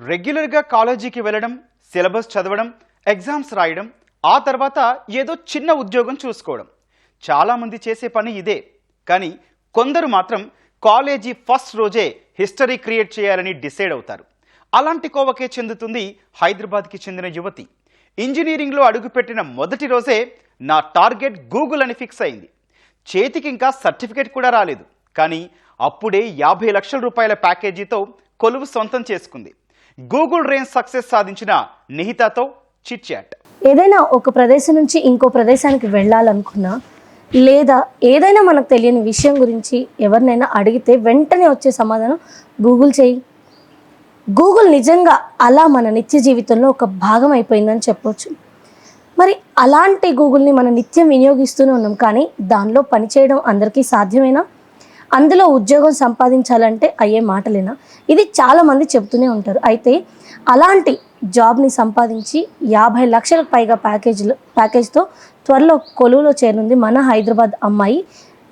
రెగ్యులర్గా కాలేజీకి వెళ్ళడం, సిలబస్ చదవడం, ఎగ్జామ్స్ రాయడం, ఆ తర్వాత ఏదో చిన్న ఉద్యోగం చూసుకోవడం. చాలామంది చేసే పని ఇదే. కానీ కొందరు మాత్రం కాలేజీ ఫస్ట్ రోజే హిస్టరీ క్రియేట్ చేయాలని డిసైడ్ అవుతారు. అలాంటి కోవకే చెందుతుంది హైదరాబాద్కి చెందిన యువతి. ఇంజనీరింగ్లో అడుగుపెట్టిన మొదటి రోజే నా టార్గెట్ గూగుల్ అని ఫిక్స్ అయింది. చేతికి ఇంకా సర్టిఫికేట్ కూడా రాలేదు. కానీ అప్పుడే 50 లక్షల రూపాయల ప్యాకేజీతో కొలువు సొంతం చేసుకుంది. గూగుల్ రేంజ్ సక్సెస్ సాధించిన నిహితాతో చిట్ చాట్. ఏదైనా ఒక ప్రదేశం నుంచి ఇంకో ప్రదేశానికి వెళ్ళాలనుకున్నా, లేదా ఏదైనా మనకు తెలియని విషయం గురించి ఎవరినైనా అడిగితే వెంటనే వచ్చే సమాధానం గూగుల్ చేయి. గూగుల్ నిజంగా అలా మన నిత్య జీవితంలో ఒక భాగం అయిపోయిందని చెప్పొచ్చు. మరి అలాంటి గూగుల్ని మనం నిత్యం వినియోగిస్తూనే ఉన్నాం. కానీ దానిలో పనిచేయడం అందరికీ సాధ్యమేనా? అందులో ఉద్యోగం సంపాదించాలంటే అయ్యే మాటలేనా? ఇది చాలామంది చెప్తూనే ఉంటారు. అయితే అలాంటి జాబ్ని సంపాదించి 50 లక్షలకు పైగా ప్యాకేజ్తో త్వరలో కొలువులో చేరనుంది మన హైదరాబాద్ అమ్మాయి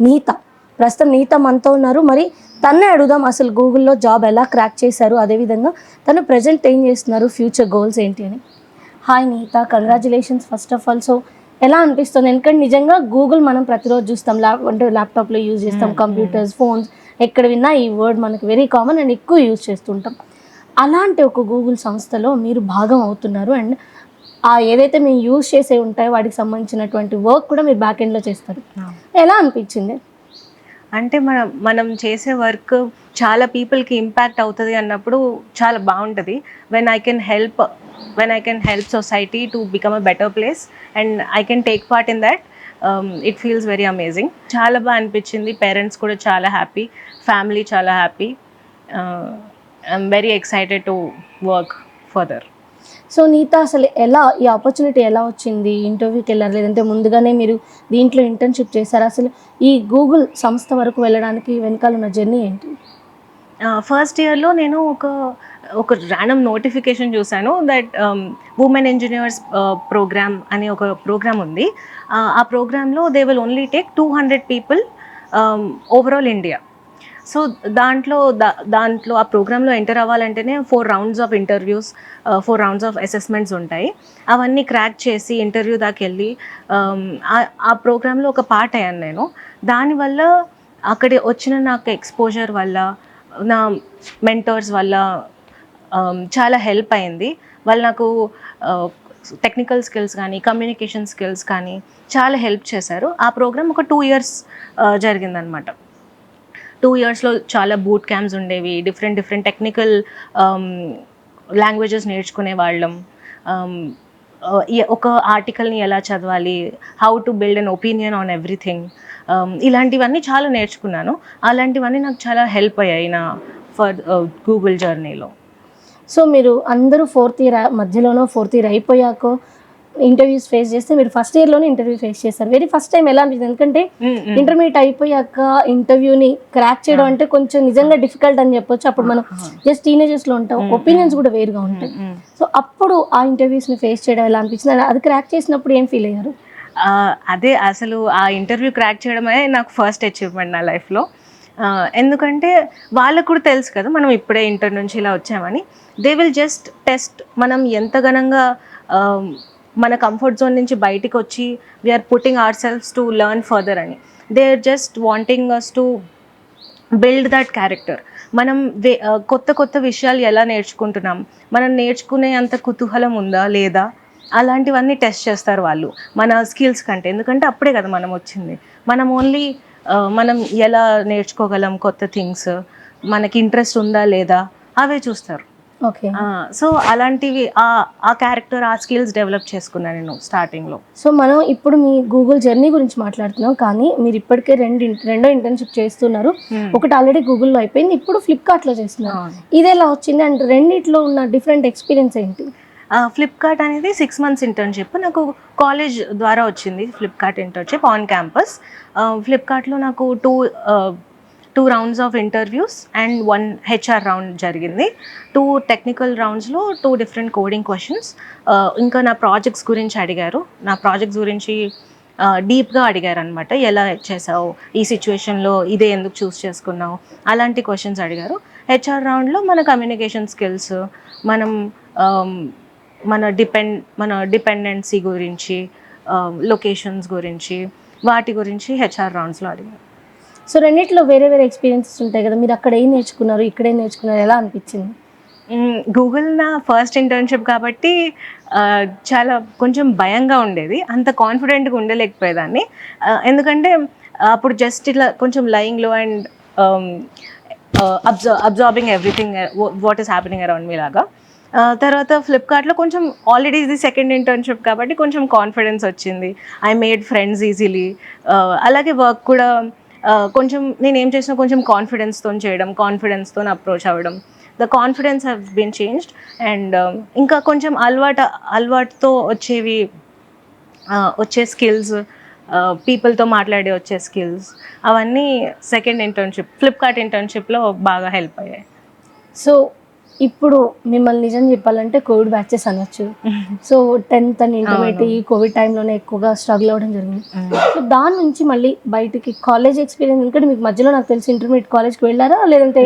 నీత. ప్రస్తుతం నీత మనతో ఉన్నారు. మరి తన్నే అడుగుదాం, అసలు గూగుల్లో జాబ్ ఎలా క్రాక్ చేశారు, అదేవిధంగా తను ప్రజెంట్ ఏం చేస్తున్నారు, ఫ్యూచర్ గోల్స్ ఏంటి అని. Hi Neeta, congratulations first of all. So ఎలా అనిపిస్తుంది? ఎందుకంటే నిజంగా గూగుల్ మనం ప్రతిరోజు చూస్తాం, ల్యాప్టాప్లో యూజ్ చేస్తాం, కంప్యూటర్స్, ఫోన్స్, ఎక్కడ విన్నా ఈ వర్డ్ మనకి వెరీ కామన్ అండ్ ఎక్కువ యూజ్ చేస్తుంటాం. అలాంటి ఒక గూగుల్ సంస్థలో మీరు భాగం అవుతున్నారు. అండ్ ఆ ఏదైతే మేము యూజ్ చేసే ఉంటాయో వాటికి సంబంధించినటువంటి వర్క్ కూడా మీరు బ్యాక్ ఎండ్లో చేస్తారు. ఎలా అనిపించింది? అంటే మనం చేసే వర్క్ చాలా పీపుల్కి ఇంపాక్ట్ అవుతుంది అన్నప్పుడు చాలా బాగుంటుంది. When I can help society to become a better place and I can take part in that, it feels very amazing. చాలా బాగా అనిపించింది. పేరెంట్స్ కూడా చాలా హ్యాపీ, ఫ్యామిలీ చాలా happy. I'm very excited to work further. So Neeta, అసలు ఎలా ఈ opportunity ఎలా వచ్చింది? ఇంటర్వ్యూకి వెళ్ళారు, లేదంటే ముందుగానే మీరు దీంట్లో ఇంటర్న్షిప్ చేశారు? అసలు ఈ గూగుల్ సంస్థ వరకు వెళ్ళడానికి వెనకాల ఉన్న జర్నీ ఏంటి? ఫస్ట్ ఇయర్లో నేను ఒక ర్యాండమ్ నోటిఫికేషన్ చూశాను దట్ ఉమెన్ ఇంజనీర్స్ ప్రోగ్రామ్ అని ఒక ప్రోగ్రామ్ ఉంది. ఆ ప్రోగ్రాంలో they will only take 200 people overall India. So దాంట్లో ఆ ప్రోగ్రాంలో ఎంటర్ అవ్వాలంటేనే 4 rounds of interviews, 4 rounds of assessments ఉంటాయి. అవన్నీ క్రాక్ చేసి ఇంటర్వ్యూ దాకా వెళ్ళి ఆ ప్రోగ్రాంలో ఒక పార్ట్ అయ్యాను నేను. దానివల్ల అక్కడ వచ్చిన నాకు ఎక్స్పోజర్ వల్ల, నా మెంటర్స్ వల్ల చాలా హెల్ప్ అయింది. వాళ్ళు నాకు టెక్నికల్ స్కిల్స్ కానీ, కమ్యూనికేషన్ స్కిల్స్ కానీ చాలా హెల్ప్ చేశారు. ఆ ప్రోగ్రామ్ ఒక 2 years జరిగిందనమాట. 2 yearsలో చాలా బూట్ క్యాంప్స్ ఉండేవి. డిఫరెంట్ టెక్నికల్ లాంగ్వేజెస్ నేర్చుకునే వాళ్ళం. ఒక ఆర్టికల్ని ఎలా చదవాలి, how to build an opinion on everything, ఇలాంటివన్నీ చాలా నేర్చుకున్నాను. అలాంటివన్నీ నాకు చాలా హెల్ప్ అయ్యాయి నా గూగుల్ జర్నీలో. సో మీరు అందరూ 4th year మధ్యలోనో 4th year అయిపోయాకో ఇంటర్వ్యూస్ ఫేస్ చేస్తే, మీరు ఫస్ట్ ఇయర్లోనే ఇంటర్వ్యూ ఫేస్ చేశారు. వెరీ ఫస్ట్ టైం ఎలా అనిపించింది? ఎందుకంటే ఇంటర్మీడియట్ అయిపోయాక ఇంటర్వ్యూని క్రాక్ చేయడం అంటే కొంచెం నిజంగా డిఫికల్ట్ అని చెప్పొచ్చు. అప్పుడు మనం జస్ట్ టీనేజర్స్లో ఉంటాం, ఒపీనియన్స్ కూడా వేరుగా ఉంటాయి. సో అప్పుడు ఆ ఇంటర్వ్యూస్ని ఫేస్ చేయడం ఎలా అనిపించింది? అది క్రాక్ చేసినప్పుడు ఏం ఫీల్ అయ్యారు? అదే అసలు ఆ ఇంటర్వ్యూ క్రాక్ చేయడమే నాకు ఫస్ట్ అచీవ్మెంట్ నా లైఫ్లో. ఎందుకంటే వాళ్ళకు కూడా తెలుసు కదా మనం ఇప్పుడే ఇంటర్ నుంచి ఇలా వచ్చామని. దే విల్ జస్ట్ టెస్ట్ మనం ఎంత ఘనంగా మన కంఫర్ట్ జోన్ నుంచి బయటికి వచ్చి we are putting our selves to learn further అని. They are just wanting us to build that character. మనం కొత్త విషయాలు ఎలా నేర్చుకుంటున్నాం, మనం నేర్చుకునే అంత కుతూహలం ఉందా లేదా, అలాంటివన్నీ టెస్ట్ చేస్తారు వాళ్ళు మన స్కిల్స్ కంటే. ఎందుకంటే అప్పుడే కదా మనం వచ్చింది. మనం ఓన్లీ మనం ఎలా నేర్చుకోగలం కొత్త థింగ్స్, మనకి ఇంట్రెస్ట్ ఉందా లేదా అవే చూస్తారు. ఓకే. సో అలాంటివి ఆ క్యారెక్టర్, ఆ స్కిల్స్ డెవలప్ చేసుకున్నాను నేను స్టార్టింగ్లో. సో మనం ఇప్పుడు మీ గూగుల్ జర్నీ గురించి మాట్లాడుతున్నాం, కానీ మీరు ఇప్పటికే రెండో ఇంటర్న్షిప్ చేస్తున్నారు. ఒకటి ఆల్రెడీ గూగుల్లో అయిపోయింది, ఇప్పుడు ఫ్లిప్కార్ట్లో చేస్తున్నారు. ఇది ఎలా వచ్చింది అండ్ రెండిట్లో ఉన్న డిఫరెంట్ ఎక్స్పీరియన్స్ ఏంటి? ఫ్లిప్కార్ట్ అనేది 6 months ఇంటర్న్షిప్ నాకు కాలేజ్ ద్వారా వచ్చింది. Flipkart internship on campus. ఫ్లిప్కార్ట్లో నాకు 2 rounds of interviews and 1 HR round జరిగింది. 2 టెక్నికల్ రౌండ్స్లో 2 different కోడింగ్ క్వశ్చన్స్. ఇంకా నా ప్రాజెక్ట్స్ గురించి అడిగారు. నా ప్రాజెక్ట్స్ గురించి డీప్గా అడిగారు అనమాట. ఎలా చేసావు, ఈ సిచ్యువేషన్లో ఇదే ఎందుకు చూస్ చేసుకున్నావు, అలాంటి క్వశ్చన్స్ అడిగారు. హెచ్ఆర్ రౌండ్లో మన కమ్యూనికేషన్ స్కిల్స్, మనం మన డిపెండెన్సీ గురించి, లొకేషన్స్ గురించి, వాటి గురించి హెచ్ఆర్ రౌండ్స్లో అడిగారు. సో రెండిట్లో వేరే వేరే ఎక్స్పీరియన్సెస్ ఉంటాయి కదా, మీరు అక్కడ ఏం నేర్చుకున్నారు, ఇక్కడ ఏం నేర్చుకున్నారు, ఎలా అనిపించింది? గూగుల్ నా ఫస్ట్ ఇంటర్న్షిప్ కాబట్టి చాలా కొంచెం భయంగా ఉండేది, అంత కాన్ఫిడెంట్గా ఉండలేకపోయేదాన్ని. ఎందుకంటే అప్పుడు జస్ట్ ఇట్లా కొంచెం లయింగ్ లో and absorbing everything what is happening around me లాగా. తర్వాత ఫ్లిప్కార్ట్లో కొంచెం ఆల్రెడీ ఇది సెకండ్ ఇంటర్న్షిప్ కాబట్టి కొంచెం కాన్ఫిడెన్స్ వచ్చింది. I made friends easily. అలాగే వర్క్ కూడా కొంచెం నేను ఏం చేసినా కొంచెం కాన్ఫిడెన్స్తో చేయడం, కాన్ఫిడెన్స్తో అప్రోచ్ అవ్వడం. The confidence have been changed. And ఇంకా కొంచెం అలవాటుతో వచ్చే స్కిల్స్, పీపుల్తో మాట్లాడే వచ్చే స్కిల్స్, అవన్నీ సెకండ్ ఇంటర్న్షిప్ ఫ్లిప్కార్ట్ ఇంటర్న్షిప్లో బాగా హెల్ప్ అయ్యాయి. సో ఇప్పుడు మిమ్మల్ని నిజం చెప్పాలంటే కోవిడ్ బ్యాచెస్ అనొచ్చు. సో 10th అండ్ ఇంటర్మీడియట్ ఈ కోవిడ్ టైంలోనే ఎక్కువగా స్ట్రగుల్ అవ్వడం జరిగింది. సో దాని నుంచి మళ్ళీ బయటికి కాలేజ్ ఎక్స్పీరియన్స్, ఎందుకంటే మీకు మధ్యలో నాకు తెలిసి ఇంటర్మీడియట్ కాలేజ్కి వెళ్ళారా లేదంటే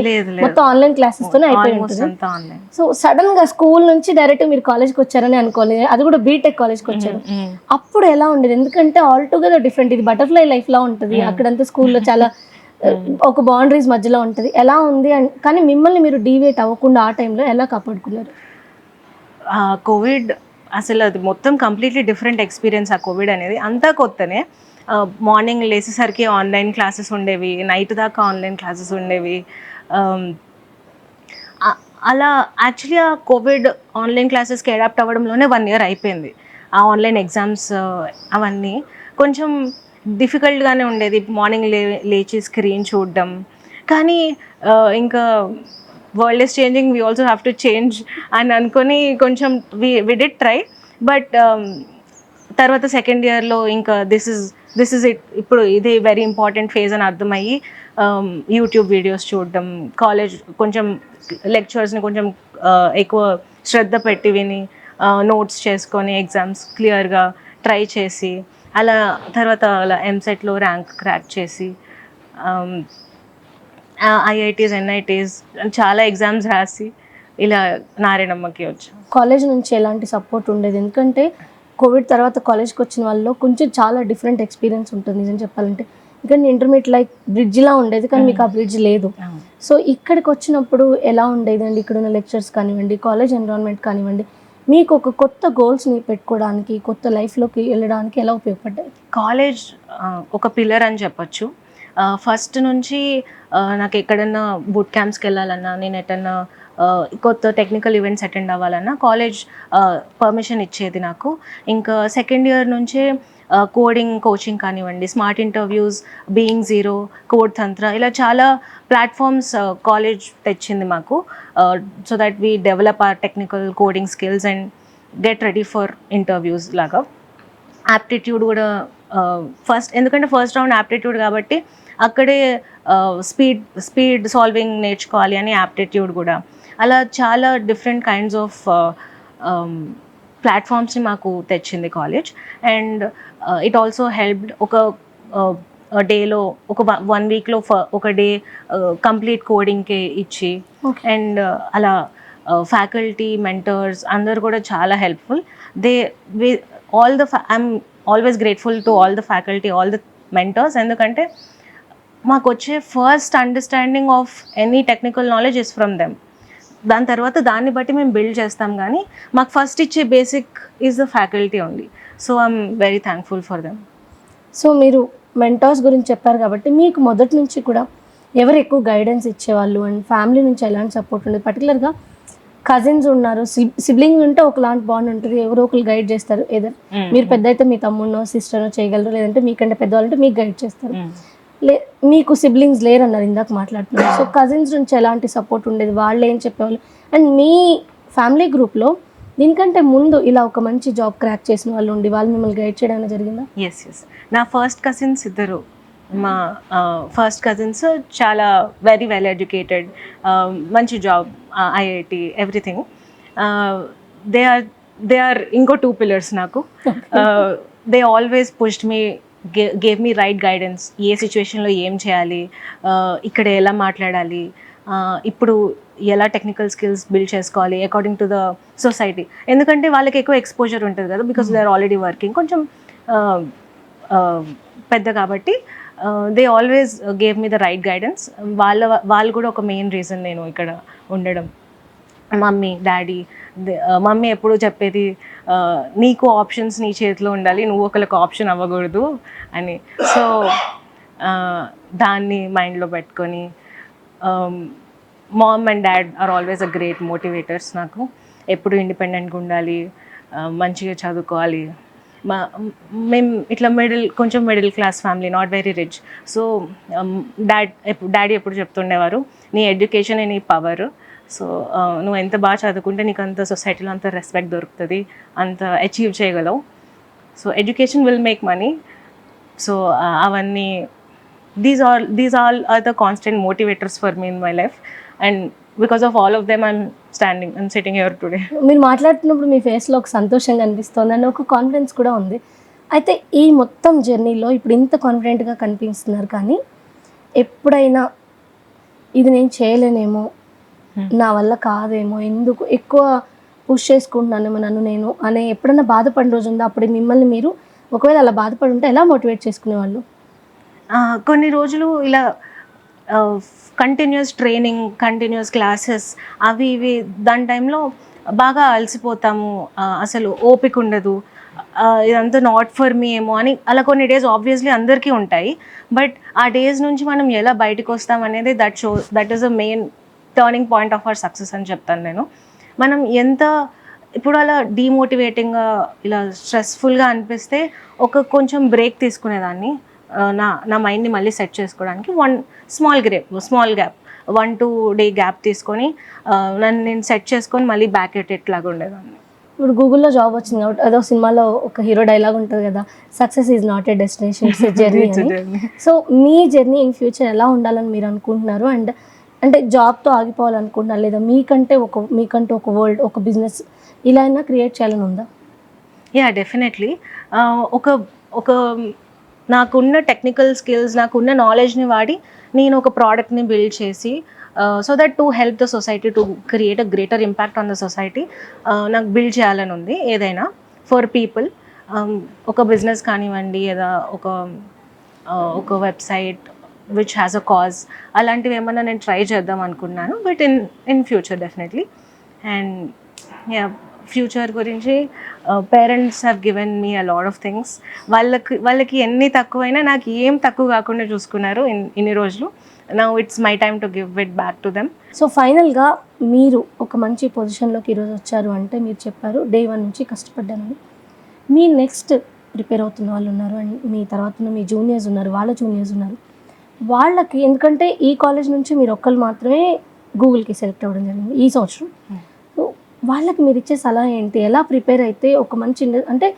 మొత్తం ఆన్లైన్ క్లాసెస్తోనే అయిపోయి ఉంటుంది. సో సడన్ గా స్కూల్ నుంచి డైరెక్ట్ మీరు కాలేజ్కి వచ్చారని అనుకోలేదు, అది కూడా బీటెక్ కాలేజ్కి వచ్చారు. అప్పుడు ఎలా ఉండేది? ఎందుకంటే ఆల్ టుగెదర్ డిఫరెంట్, ఇది బటర్ఫ్లై లైఫ్ లా ఉంటుంది, అక్కడంతా స్కూల్లో చాలా ఒక బౌండరీస్ మధ్యలో ఉంటుంది, ఎలా ఉంది కానీ మిమ్మల్ని మీరు డీవియేట్ అవ్వకుండా ఆ టైంలో ఎలా కాపాడుకున్నారు? కోవిడ్ అసలు అది మొత్తం కంప్లీట్లీ డిఫరెంట్ ఎక్స్పీరియన్స్. ఆ కోవిడ్ అనేది అంతా కొత్తనే. మార్నింగ్ లేచేసరికి ఆన్లైన్ క్లాసెస్ ఉండేవి, నైట్ దాకా ఆన్లైన్ క్లాసెస్ ఉండేవి. అలా యాక్చువల్లీ ఆ కోవిడ్ ఆన్లైన్ క్లాసెస్కి అడాప్ట్ అవ్వడంలోనే 1 year అయిపోయింది. ఆ ఆన్లైన్ ఎగ్జామ్స్ అవన్నీ కొంచెం డిఫికల్ట్గానే ఉండేది. మార్నింగ్ లేచి స్క్రీన్ చూడడం, కానీ ఇంకా world is changing, we also have to change అని అనుకొని కొంచెం వి డిడ్ ట్రై. బట్ తర్వాత సెకండ్ ఇయర్లో ఇంకా దిస్ ఇస్ ఇట్, ఇప్పుడు ఇదే వెరీ ఇంపార్టెంట్ ఫేజ్ అని అర్థమయ్యి యూట్యూబ్ వీడియోస్ చూడడం, కాలేజ్ కొంచెం లెక్చర్స్ని కొంచెం ఎక్కువ శ్రద్ధ పెట్టి విని నోట్స్ చేసుకొని ఎగ్జామ్స్ క్లియర్గా ట్రై చేసి, అలా తర్వాత అలా ఎంసెట్లో ర్యాంక్ క్రాక్ చేసి ఐఐటీస్ ఎన్ఐటీస్ చాలా ఎగ్జామ్స్ రాసి ఇలా నారాయణమ్మకి వచ్చాం. కాలేజ్ నుంచి ఎలాంటి సపోర్ట్ ఉండేది? ఎందుకంటే కోవిడ్ తర్వాత కాలేజ్కి వచ్చిన వాళ్ళలో కొంచెం చాలా డిఫరెంట్ ఎక్స్పీరియన్స్ ఉంటుంది నిజం చెప్పాలంటే. ఎందుకంటే ఇంటర్మీడియట్ లైక్ బ్రిడ్జ్లా ఉండేది, కానీ మీకు ఆ బ్రిడ్జ్ లేదు. సో ఇక్కడికి వచ్చినప్పుడు ఎలా ఉండేదండి? ఇక్కడ ఉన్న లెక్చర్స్ కానివ్వండి, కాలేజ్ ఎన్విరాన్మెంట్ కానివ్వండి, మీకు ఒక కొత్త గోల్స్ని పెట్టుకోవడానికి, కొత్త లైఫ్లోకి వెళ్ళడానికి ఎలా ఉపయోగపడ్డాయి? కాలేజ్ ఒక పిల్లర్ అని చెప్పచ్చు. ఫస్ట్ నుంచి నాకు ఎక్కడన్నా బూట్ క్యాంప్స్కి వెళ్ళాలన్నా, నేను ఎటన్నా కొత్త టెక్నికల్ ఈవెంట్స్ అటెండ్ అవ్వాలన్నా కాలేజ్ పర్మిషన్ ఇచ్చేది నాకు. ఇంకా సెకండ్ ఇయర్ నుంచే కోడింగ్ కోచింగ్ కానివ్వండి, smart interviews, being zero, code Tantra, ఇలా చాలా ప్లాట్ఫామ్స్ కాలేజ్ తెచ్చింది మాకు. So that we develop our technical coding skills and get ready for interviews లాగా. యాప్టిట్యూడ్ కూడా ఎందుకంటే ఫస్ట్ రౌండ్ యాప్టిట్యూడ్ కాబట్టి అక్కడే స్పీడ్ సాల్వింగ్ నేర్చుకోవాలి అని యాప్టిట్యూడ్ కూడా. అలా చాలా డిఫరెంట్ కైండ్స్ ఆఫ్ ప్లాట్ఫామ్స్ని మాకు తెచ్చింది college. And it also helped. ఒక డేలో ఒక 1 weekలో ఒక డే కంప్లీట్ కోడింగ్కి ఇచ్చి, అండ్ అలా ఫ్యాకల్టీ మెంటర్స్ అందరు కూడా చాలా helpful. I'm always grateful to all the faculty, all the mentors. ఎందుకంటే మాకు వచ్చే first understanding of any technical knowledge is from them. దాని తర్వాత దాన్ని బట్టి మేము బిల్డ్ చేస్తాం, కానీ మాకు ఫస్ట్ ఇచ్చే basic is the faculty only. So I'm very thankful for them. So మీరు మెంటర్స్ గురించి చెప్పారు కాబట్టి మీకు మొదటి నుంచి కూడా ఎవరు ఎక్కువ గైడెన్స్ ఇచ్చేవాళ్ళు అండ్ ఫ్యామిలీ నుంచి ఎలాంటి సపోర్ట్ ఉండేది? పర్టికులర్గా కజిన్స్ ఉన్నారు, సిబ్లింగ్స్ ఉంటే ఒకలాంటి బాండ్ ఉంటుంది, ఎవరో ఒకరు గైడ్ చేస్తారు. ఏదో మీరు పెద్ద అయితే మీ తమ్ముడో సిస్టరో చేయగలరు, లేదంటే మీకంటే పెద్దవాళ్ళంటే మీకు గైడ్ చేస్తారు. మీకు సిబ్లింగ్స్ లేరు అన్నారు ఇందాక మాట్లాడుతున్నారు. సో కజిన్స్ నుంచి ఎలాంటి సపోర్ట్ ఉండేది? వాళ్ళు ఏం చెప్పేవాళ్ళు? అండ్ మీ ఫ్యామిలీ గ్రూప్లో దీనికంటే ముందు ఇలా ఒక మంచి జాబ్ క్రాక్ చేసిన వాళ్ళు ఉండి వాళ్ళు మిమ్మల్ని గైడ్ చేయడం జరిగిందా? ఎస్. నా ఫస్ట్ కజిన్స్ ఇద్దరు, మా ఫస్ట్ కజిన్స్ చాలా వెరీ వెల్ ఎడ్యుకేటెడ్, మంచి job, IIT, everything. They are ఇంకో 2 pillars నాకు. They always pushed me gave me right guidance. ఏ సిచ్యువేషన్లో ఏం చేయాలి, ఇక్కడ ఎలా మాట్లాడాలి, ఇప్పుడు ఎలా టెక్నికల్ స్కిల్స్ బిల్డ్ చేసుకోవాలి అకార్డింగ్ టు ద సొసైటీ. ఎందుకంటే వాళ్ళకి ఎక్కువ ఎక్స్పోజర్ ఉంటుంది కదా, because they are already working, కొంచెం పెద్ద కాబట్టి they always gave me the right guidance. వాళ్ళు కూడా ఒక మెయిన్ రీజన్ నేను ఇక్కడ ఉండడం. మమ్మీ, డాడీ, మమ్మీ ఎప్పుడు చెప్పేది నీకు ఆప్షన్స్ నీ చేతిలో ఉండాలి, నువ్వు ఒకరికి ఆప్షన్ అవ్వకూడదు అని. సో దాన్ని మైండ్లో పెట్టుకొని mom and dad are always a great motivators. నాకు ఎప్పుడు ఇండిపెండెంట్గా ఉండాలి, మంచిగా చదువుకోవాలి. మేము ఇట్లా కొంచెం middle class family, not very rich. So daddy ఎప్పుడు చెప్తుండేవారు, నీ ఎడ్యుకేషన్ నీ పవర్. సో నువ్వు ఎంత బాగా చదువుకుంటే నీకు అంత సొసైటీలో అంత రెస్పెక్ట్ దొరుకుతుంది, అంత అచీవ్ చేయగలవు. So education will make money. So అవన్నీ these all are the constant motivators for me in my life. And because of all of them I'm sitting here today. మీరు మాట్లాడుతున్నప్పుడు మీ ఫేస్లో ఒక సంతోషంగా అనిపిస్తుంది అని, ఒక కాన్ఫిడెన్స్ కూడా ఉంది. అయితే ఈ మొత్తం జర్నీలో ఇప్పుడు ఇంత కాన్ఫిడెంట్గా కనిపిస్తున్నారు, కానీ ఎప్పుడైనా ఇది నేను చేయలేనేమో, నా వల్ల కాదేమో, ఎందుకు ఎక్కువ పుష్ చేసుకుంటున్నానేమో నన్ను నేను అనే ఎప్పుడైనా బాధపడిన రోజు ఉందా? అప్పుడు మిమ్మల్ని మీరు ఒకవేళ అలా బాధపడి ఉంటే ఎలా మోటివేట్ చేసుకునేవాళ్ళు? కొన్ని రోజులు ఇలా కంటిన్యూస్ ట్రైనింగ్, కంటిన్యూస్ క్లాసెస్ అవి ఇవి, దాని టైంలో బాగా అలసిపోతాము, అసలు ఓపిక ఉండదు, ఇదంతా నాట్ ఫర్ మీ ఏమో అని అలా కొన్ని డేస్ ఆబ్వియస్లీ అందరికీ ఉంటాయి. బట్ ఆ డేస్ నుంచి మనం ఎలా బయటకు వస్తాం అనేది that is a main turning point of our success అని చెప్తాను నేను. మనం ఎంత ఇప్పుడు అలా డీమోటివేటింగ్గా ఇలా స్ట్రెస్ఫుల్గా అనిపిస్తే కొంచెం బ్రేక్ తీసుకునేదాన్ని, నా మైండ్ని మళ్ళీ సెట్ చేసుకోవడానికి. స్మాల్ గ్యాప్ 1-2 డే గ్యాప్ తీసుకొని నన్ను నేను సెట్ చేసుకొని మళ్ళీ బ్యాక్ ఎట్లాగా ఉండేదాన్ని. ఇప్పుడు గూగుల్లో జాబ్ వచ్చింది కాబట్టి, అదో సినిమాలో ఒక హీరో డైలాగ్ ఉంటుంది కదా, success is not a destination, it's a journey అని. సో మీ జర్నీ ఇన్ ఫ్యూచర్ ఎలా ఉండాలని మీరు అనుకుంటున్నారు? అండ్ అంటే జాబ్తో ఆగిపోవాలనుకుంటున్నారు, లేదా మీకంటూ ఒక వరల్డ్, ఒక బిజినెస్ ఇలా అయినా క్రియేట్ చేయాలని ఉందా? Yeah, definitely. ఒక నాకున్న టెక్నికల్ స్కిల్స్, నాకున్న నాలెడ్జ్ని వాడి నేను ఒక ప్రోడక్ట్ని బిల్డ్ చేసి, so that to help the society, to create a greater impact on the society, నాకు బిల్డ్ చేయాలని ఉంది. ఏదైనా ఫర్ పీపుల్, ఒక బిజినెస్ కానివ్వండి, లేదా ఒక website which has a cause, అలాంటివి ఏమన్నా నేను ట్రై చేద్దాం అనుకున్నాను. But in future definitely. And yeah, future గురించి parents have given me a lot of things. వాళ్ళకి ఎన్ని తక్కువైనా నాకు ఏం తక్కువ కాకుండా చూసుకున్నారు ఇన్ని రోజులు. Now it's my time to give it back to them. So ఫైనల్గా మీరు ఒక మంచి పొజిషన్లోకి ఈరోజు వచ్చారు అంటే, మీరు చెప్పారు డే 1 నుంచి కష్టపడ్డానని. మీ నెక్స్ట్ ప్రిపేర్ అవుతున్న వాళ్ళు ఉన్నారు, అండ్ మీ తర్వాత మీ జూనియర్స్ ఉన్నారు, వాళ్ళ జూనియర్స్ ఉన్నారు. వాళ్ళకి, ఎందుకంటే ఈ కాలేజ్ నుంచి మీరు ఒక్కరు మాత్రమే గూగుల్కి సెలెక్ట్ అవ్వడం జరిగింది ఈ సంవత్సరం. వాళ్ళకి మీరు ఇచ్చే సలహా ఏంటి? ఎలా ప్రిపేర్ అయితే ఒక మంచి, అంటే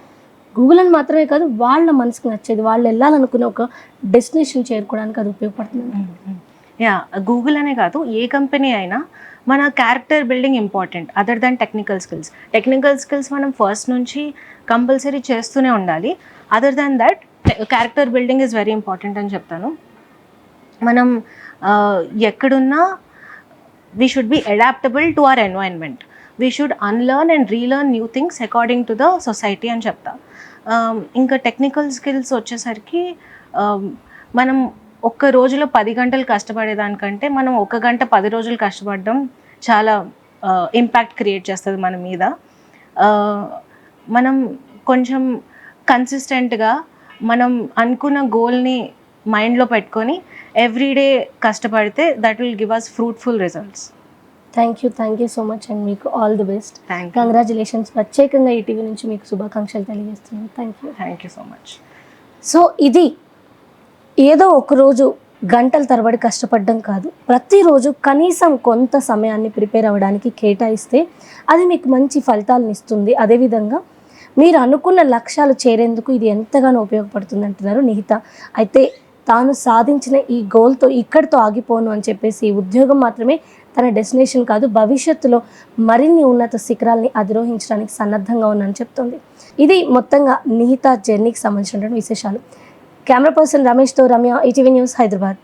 గూగుల్ అని మాత్రమే కాదు, వాళ్ళ మనసుకు నచ్చేది, వాళ్ళు వెళ్ళాలనుకునే ఒక డెస్టినేషన్ చేరుకోవడానికి అది ఉపయోగపడుతుంది. యా, గూగుల్ అనే కాదు, ఏ కంపెనీ అయినా మన character building important other than technical skills మనం ఫస్ట్ నుంచి కంపల్సరీ చేస్తూనే ఉండాలి. Other than that character building is very important అని చెప్తాను. మనం ఎక్కడున్నా we should be adaptable to our environment. We should unlearn and relearn new things according to the society అని చెప్తా. ఇంకా టెక్నికల్ స్కిల్స్ వచ్చేసరికి మనం ఒక్క రోజులో 10 గంటలు కష్టపడేదానికంటే మనం 1 గంట 10 రోజులు కష్టపడడం చాలా ఇంపాక్ట్ క్రియేట్ చేస్తుంది మన మీద. మనం కొంచెం కన్సిస్టెంట్గా మనం అనుకున్న గోల్ని మైండ్లో పెట్టుకొని ఎవ్రీడే కష్టపడితే that will give us fruitful results. Thank you so much and మీకు ఆల్ ది బెస్ట్. కంగ్రాచులేషన్స్. ప్రత్యేకంగా ఈటీవీ నుంచి మీకు శుభాకాంక్షలు తెలియజేస్తున్నాను. Thank you so much. So ఇది ఏదో ఒకరోజు గంటల తరబడి కష్టపడడం కాదు, ప్రతిరోజు కనీసం కొంత సమయాన్ని ప్రిపేర్ అవ్వడానికి కేటాయిస్తే అది మీకు మంచి ఫలితాలను ఇస్తుంది. అదేవిధంగా మీరు అనుకున్న లక్ష్యాలు చేరేందుకు ఇది ఎంతగానో ఉపయోగపడుతుంది అంటున్నారు నిహిత. అయితే తాను సాధించిన ఈ గోల్తో ఇక్కడితో ఆగిపోను అని చెప్పేసి, ఈ ఉద్యోగం మాత్రమే తన డెస్టినేషన్ కాదు, భవిష్యత్తులో మరిన్ని ఉన్నత శిఖరాల్ని అధిరోహించడానికి సన్నద్ధంగా ఉందని చెప్తుంది. ఇది మొత్తంగా నిహిత జర్నీకి సంబంధించినటువంటి విశేషాలు. కెమెరా పర్సన్ రమేష్తో రమ్య, ఈటీవీ న్యూస్, హైదరాబాద్.